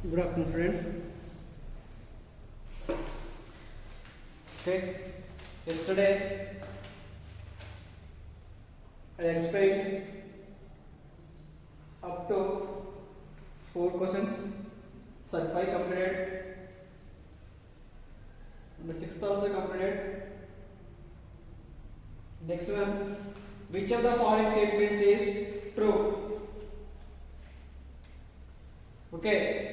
Good afternoon, students. Okay, yesterday I explained up to 4 questions. Sorry, 5 completed, and the 6th also completed. Next one, which of the following statements is true? Okay.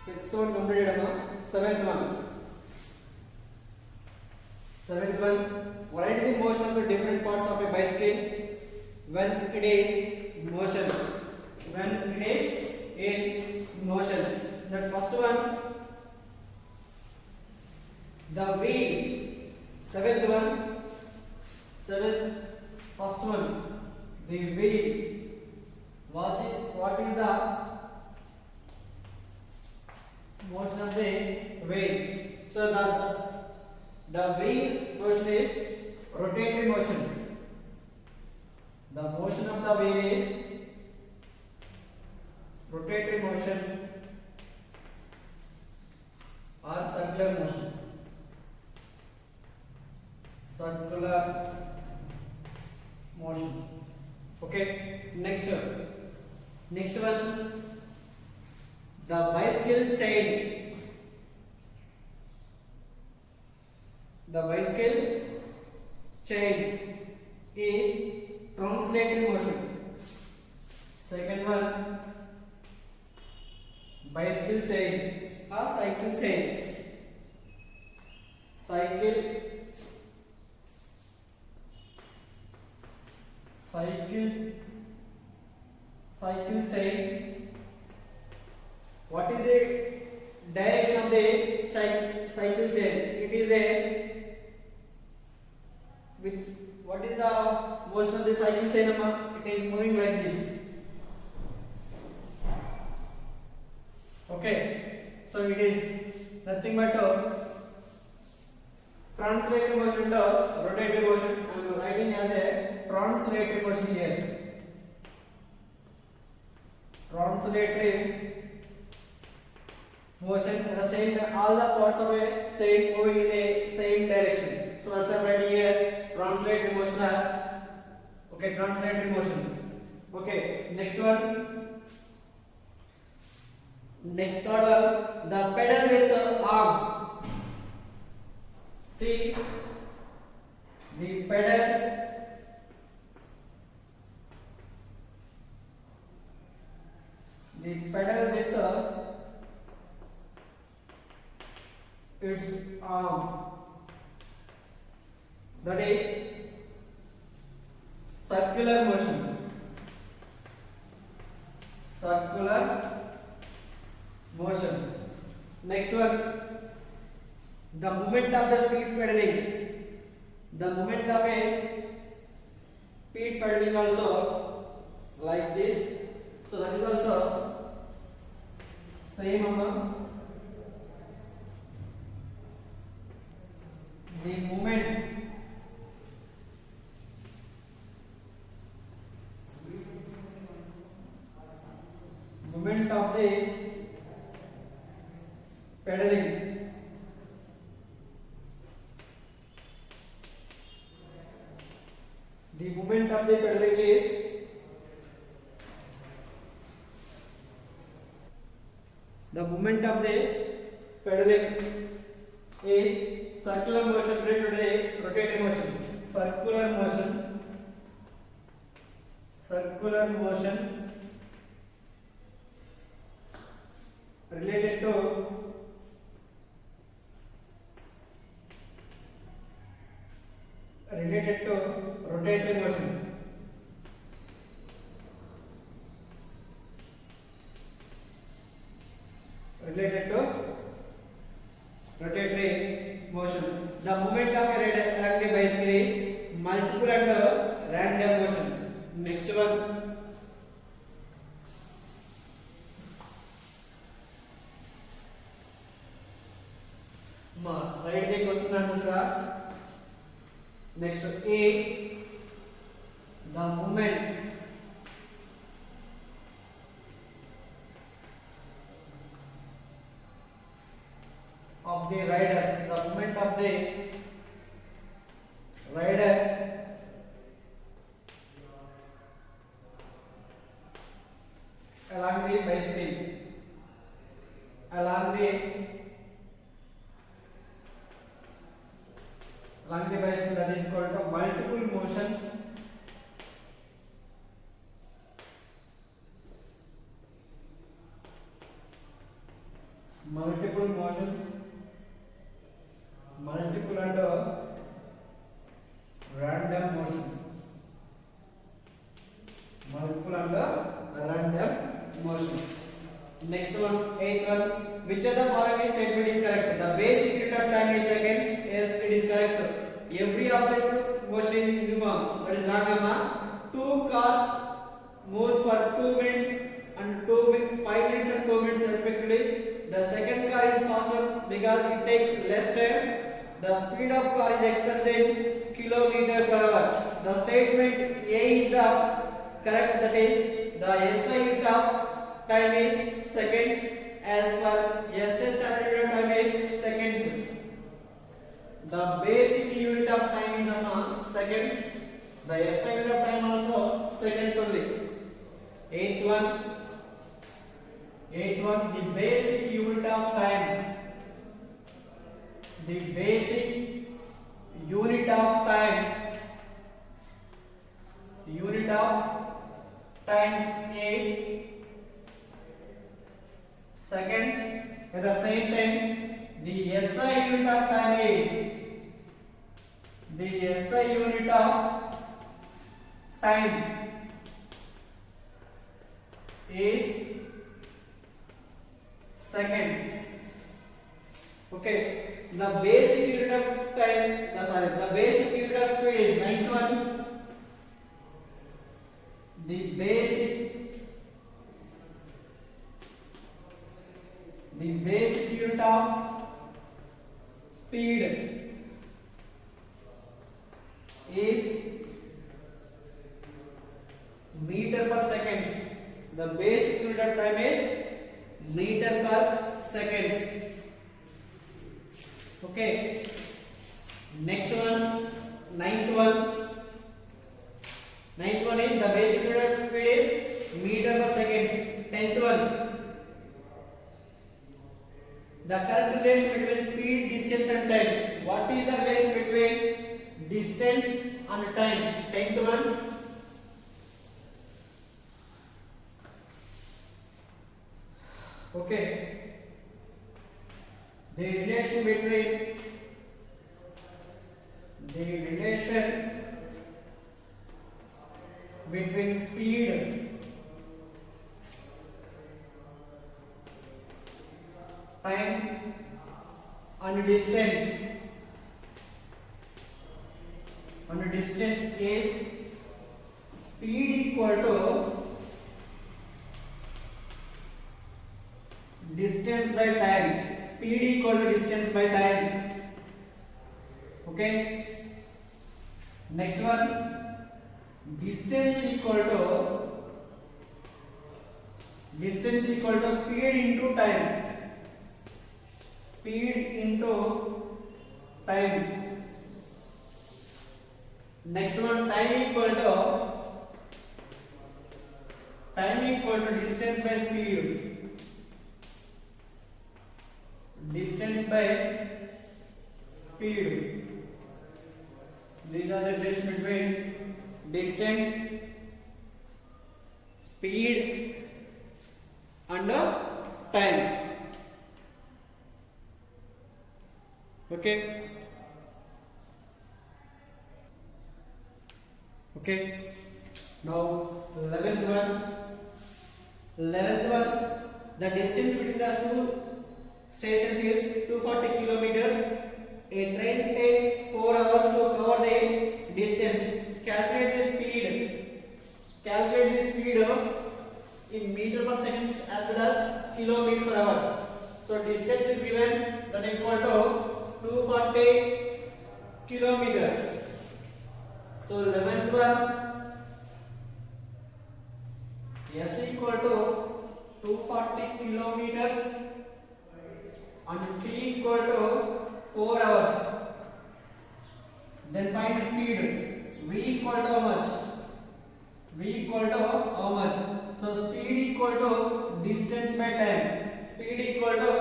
6th one completed, amma. 7th one. Write the motion of the different parts of a bicycle when it is in motion. That first one, the wheel. Seventh, first one, the wheel. What is the motion of the wheel? So the wheel motion is rotatory motion. The motion of the wheel is rotatory motion or circular motion. Okay. Next one, the bicycle chain. The bicycle chain is translatory motion. Second one, bicycle chain or cycle chain. Cycle chain. What is the direction of the cycle chain? It is what is the motion of the cycle chain? It is moving like this. Okay, so it is nothing but translated motion to rotated motion. I am writing as a translated motion here. Translated motion at the same time, all the parts of a chain moving in the same direction. So as I am writing here, translated motion. Okay, translated motion. Okay, next third one, the pedal with the arm. See, the pedal with its arm, that is circular motion. Next one, the movement of the feet pedaling. The movement of a feet pedaling also like this. So that is also same amount. The movement of the pedaling. The movement of the pedaling is circular motion related to the rotating motion. Circular motion related to rotatory motion. The movement of a rider along the bicycle is multiple and random motion. Next one, write the question answer. Next, A, the movement the rider, the movement of the rider along the bicycle, along the bicycle, that is called multiple motions. Multiple motion, multiple and random motion, multiple and random motion. Next one, eighth one. Which of the following statement is correct? The basic unit of time is seconds. Yes, it is correct. Every object motion is uniform. That is wrong, Amma. Two cars moves for 2 minutes and 5 minutes and 2 minutes respectively. The second car is faster because it takes less time. The speed of car is expressed in kilometer per hour. The statement A is the correct. That is, the SI unit of time is seconds. As per SI standard unit of time is seconds. The basic unit of time is seconds. The SI unit of time also seconds only. Eighth one, the basic unit of time. The basic unit of time. Unit of time is seconds. At the same time, the SI unit of time is second. Okay. The basic unit of time, the basic unit of speed is 91. The basic unit of speed is meter per seconds. The basic unit of time is meter per seconds. Okay. Next one, ninth one is the basic unit of speed is meter per seconds. 10th one, the correct relation between speed, distance and time. What is the relation between distance and time? 10th one. Okay. The relation between speed time and distance is speed equal to distance by time. Speed equal to distance by time. Okay. Next one, distance equal to speed into time. Speed into time. Next one, time equal to distance by speed. Distance by speed. These are the relation between distance, speed and time. Okay. Now 11th one, the distance between the two stations is 240 kilometers. A train takes 4 hours to cover the distance. Calculate the speed in meter per seconds as well as kilometer per hour. So distance is given, that is equal to 240 kilometers. So 11th one, S equal to 240 kilometers and T equal to 4 hours. Then find speed. V equal to how much? V equal to how much? So speed equal to distance by time. Speed equal to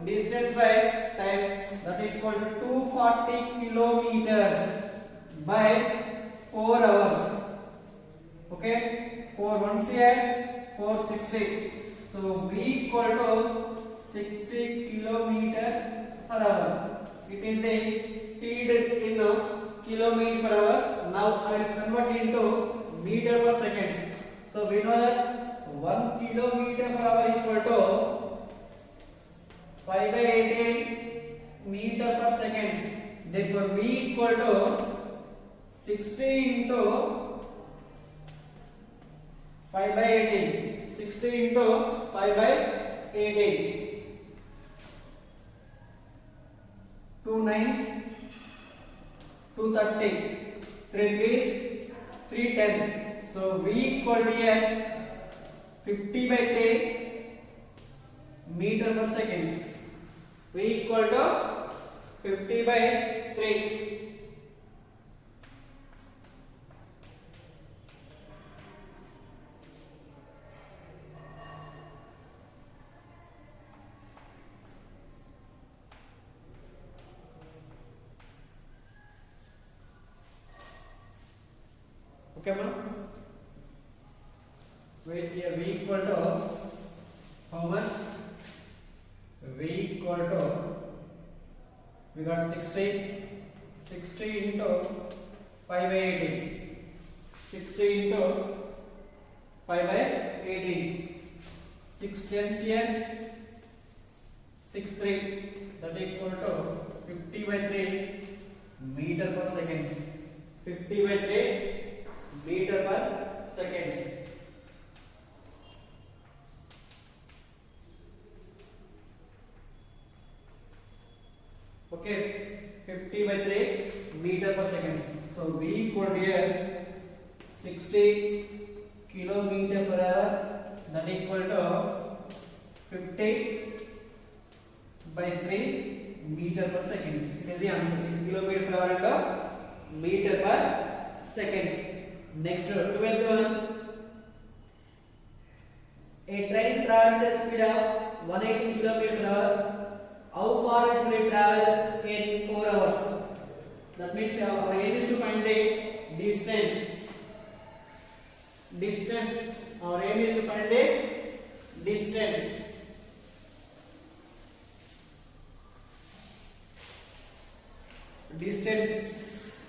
distance by time, that equal to 240 kilometers by 4 hours. Okay, 4 1s here, 460. So V equal to 60 kilometer per hour. It is the speed in kilometer per hour. Now I will convert into meter per seconds. So we know that 1 kilometer per hour equal to 5 by 18 meter per seconds. Therefore V equal to 60 into 5 by 18. 60 into 5 by 18. 2 9s, 230. 3 3s, 310. So V equal to here 50 by 3 meter per seconds. V equal to 50 by 3. Okay, ma'am. Wait here. V equal to how much? V equal to, we got 60. 60 into 5 by 18. 60 into 5 by 18. 6 tens here. 6 3. That equal to 50 by 3 meter per seconds. 50 by 3 meter per seconds. Okay, 50 by 3 meter per seconds. So V equal to here 60 kilometer per hour, that equal to 50 by 3 meter per seconds. It is the answer. Kilometer per hour into meter per seconds. Next, 12th one. A train travels at a speed of 180 km per hour. How far it will travel in 4 hours? That means our aim is to find the distance. Our aim is to find the distance. Distance.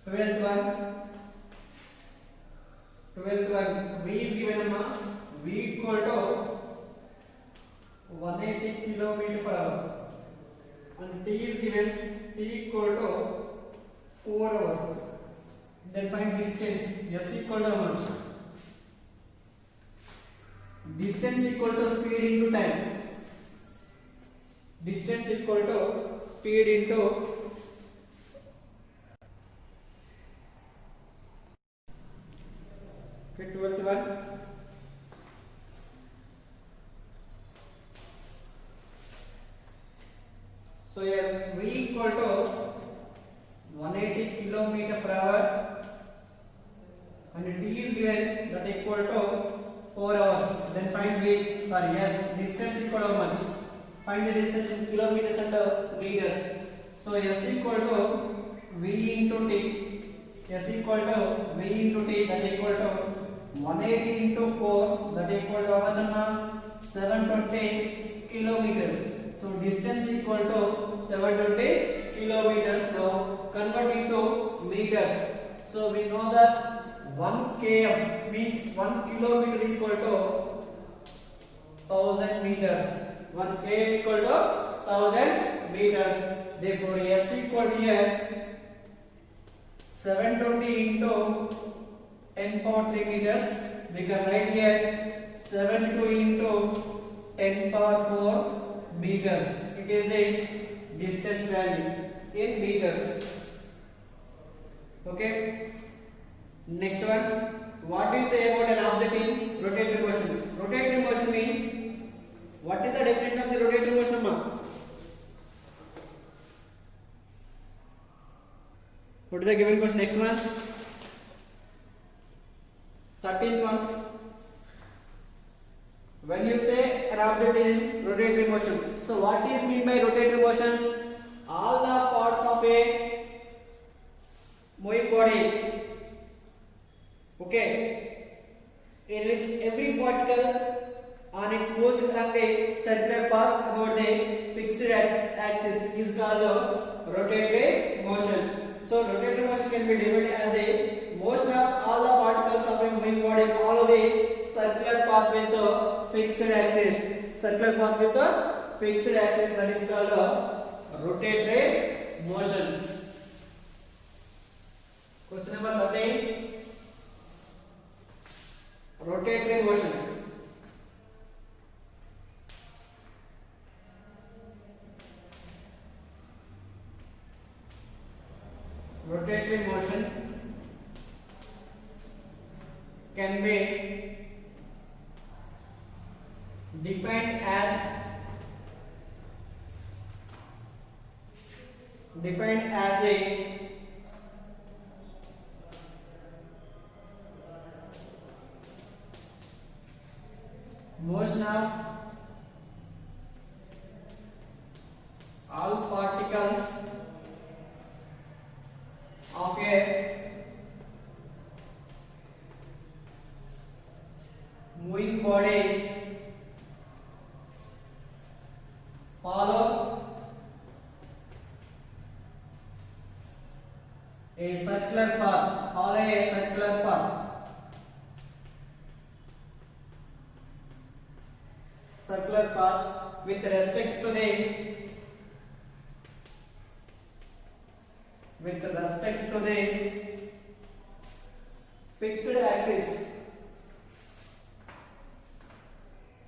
12th one. V is given V equal to 180 kilometer per hour, and T is given T equal to 4 hours. Then find distance. S equal to how much? Distance equal to speed into time. Distance equal to speed into okay, 12th one. So here V equal to 180 kilometer per hour, and T is given, that equal to 4 hours. Then find distance equal to how much? Find the distance in kilometers and meters. So S equal to V into T. S equal to V into T, that equal to 180 into 4, that equal to how much? 720 kilometers. So distance equal to 720 kilometers. Now convert into meters. So we know that 1 km means 1 kilometer equal to 1000 meters. 1 km equal to 1000 meters. Therefore S equal to here 720 into 10 power 3 meters. We can write here 72 into 10 power 4 meters. It is the distance value in meters. Okay. Next one. What do you say about an object in rotating motion? Rotating motion means, what is the definition of the rotating motion? What is the given question? Next one, 13th one. When you say an object is in rotatory motion, so what is mean by rotatory motion? All the parts of a moving body, okay, in which every particle on it moves along the circular path about the fixed axis is called rotatory motion. So rotatory motion can be divided as the motion of all the particles of a moving body follow the circular path with the fixed axis. Circular path with the fixed axis, that is called rotatory motion. Question number 13. Rotatory motion. Rotatory motion can be defined as the motion of all particles of a moving body follow a circular path. Circular path with respect to the fixed axis,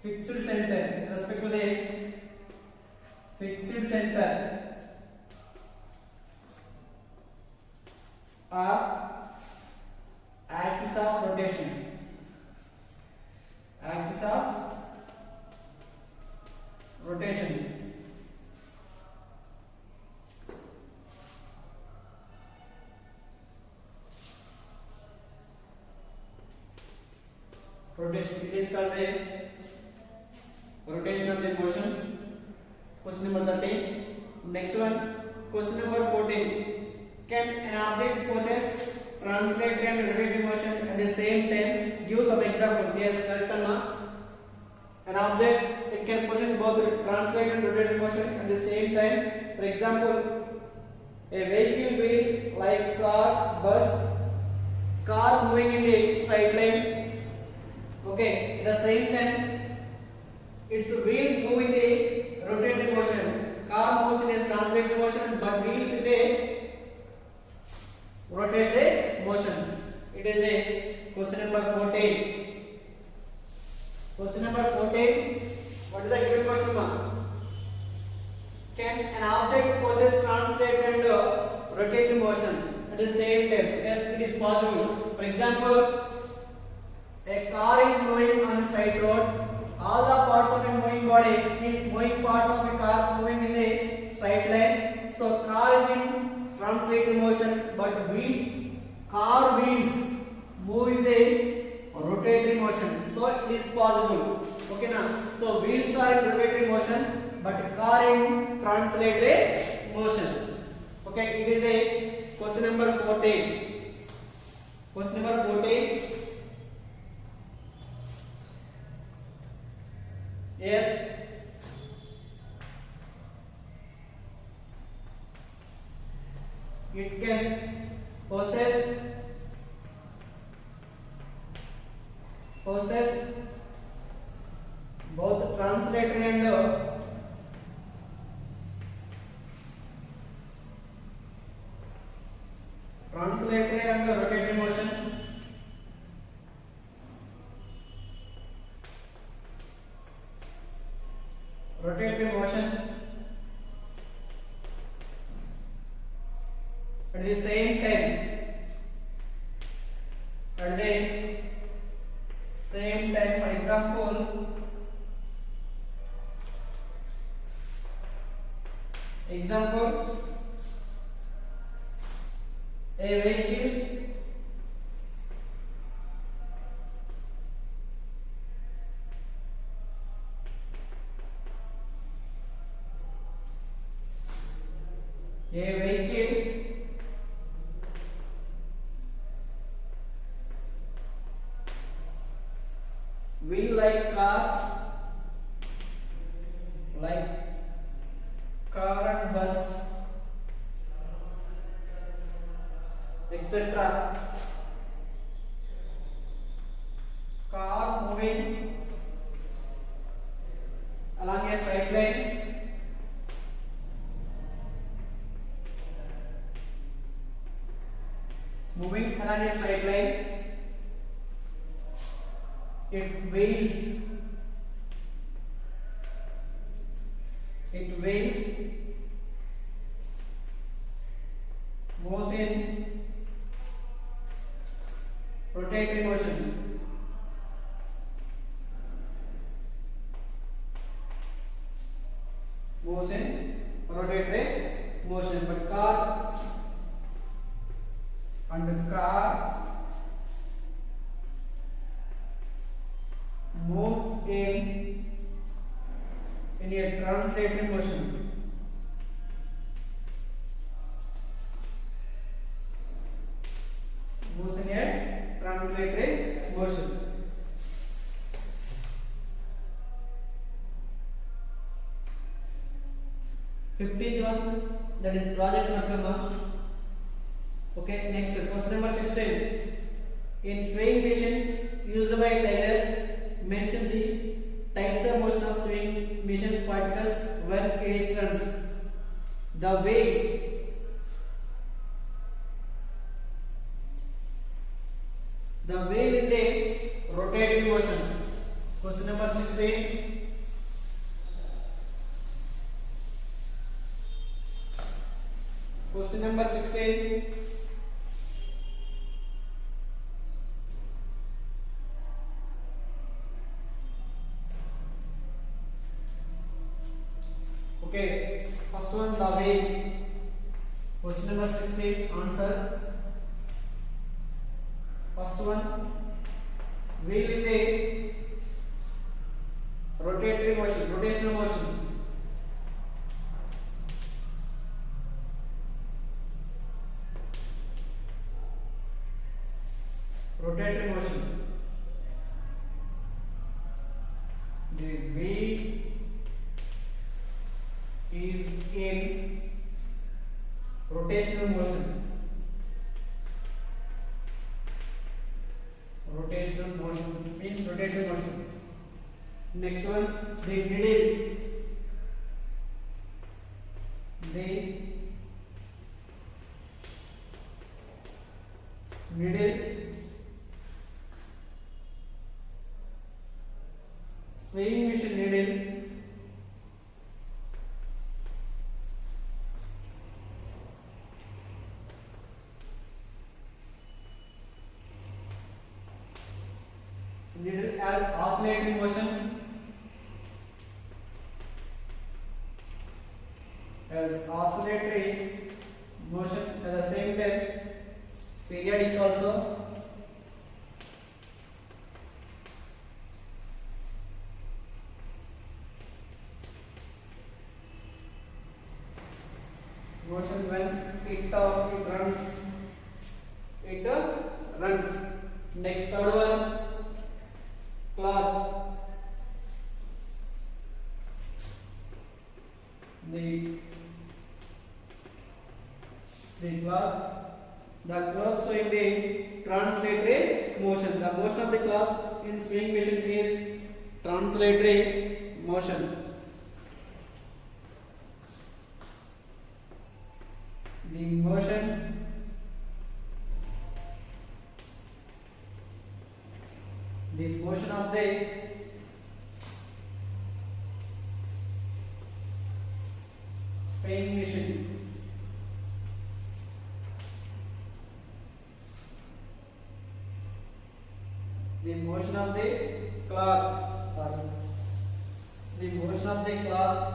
fixed center, with respect to the fixed center or axis of rotation. Rotation, it is called the rotation of the motion. Question number 13. Next one, question number 14. Can an object possess translated and rotating motion at the same time? Give some examples. Yes, correct, Anna. An object, it can possess both translated and rotating motion at the same time. For example, a vehicle wheel like car, bus, car moving in the straight line. Okay, at the same time, its wheel moving the rotating motion. Car moves in a translated motion, but wheels in the rotated motion. It is a question number 14. Question number 14. What is the given question mark? Can an object possess translated and rotating motion at the same time? Yes, it is possible. For example, a car is moving on a straight road. All the parts of a moving body means moving parts of a car moving in the straight line. So car is in translated motion, but car wheels move in the rotating motion. So it is possible. Okay now. So wheels are in rotating motion, but car in translated motion. Okay, it is a question number 14. Question number 14. Yes. It can possess both translatory and rotating motion. Rotating motion at the same time. At the same time, for example, a A vehicle will like car and bus, etc. Car moving along a straight line, it wails moves in rotating motion. But car move in a translating motion. Moves in a translating motion. Fifteenth one, that is project number. Okay, next question number 16. In swaying machine used by tailors, mention the types of motion of swaying machine's particles when it turns. The wheel in the rotating motion. Question number 16. Question number 16. Okay, first one, the wheel. Question number 16, answer. First one, wheel in the rotational motion. Rotating motion. The wheel is in rotational motion. Rotational motion means rotating motion. Next one, the needle. The needle swaying machine needle as oscillating motion, as oscillatory motion, at the same time periodic also. Motion when it runs. Next, third one, cloth. The cloth showing the translatory motion. The motion of the cloth in swing machine is translatory motion. The motion of the swing machine the motion of the cloth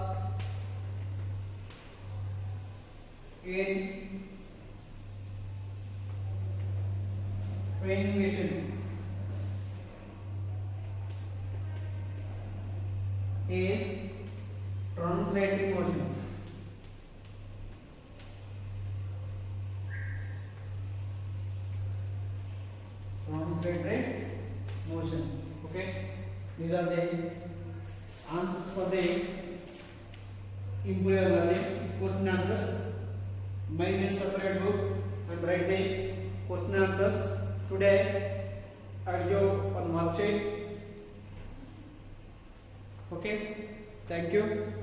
in swing machine is translating motion. translatory motion. Okay, these are the answers for the improve your learning question answers. Make a separate book and write the question answers. Today I'll give one mark sheet. Okay, thank you.